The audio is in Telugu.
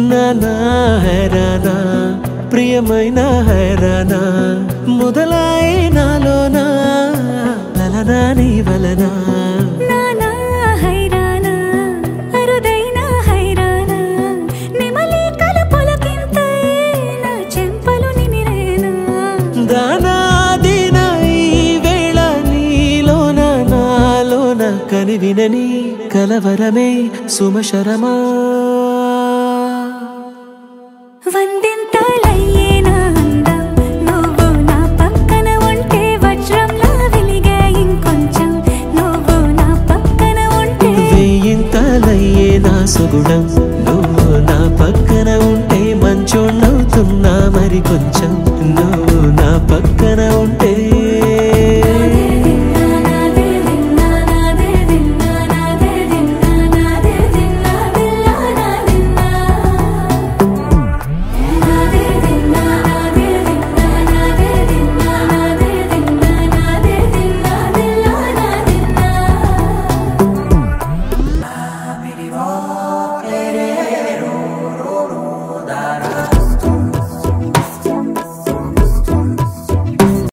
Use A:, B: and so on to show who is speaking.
A: నానా హైరానా ప్రియమైన హైరానా మొదలై నాలోనా లలనా నీ వలనా
B: నానా హైరానా అరుదైన హైరానా నెమలి కలపులకింతై నా చెంపలు నిమిరేనా
A: దానాదిన ఈ వేళ నీలోన నాలోన కనివినని కలవరమే సుమశరమా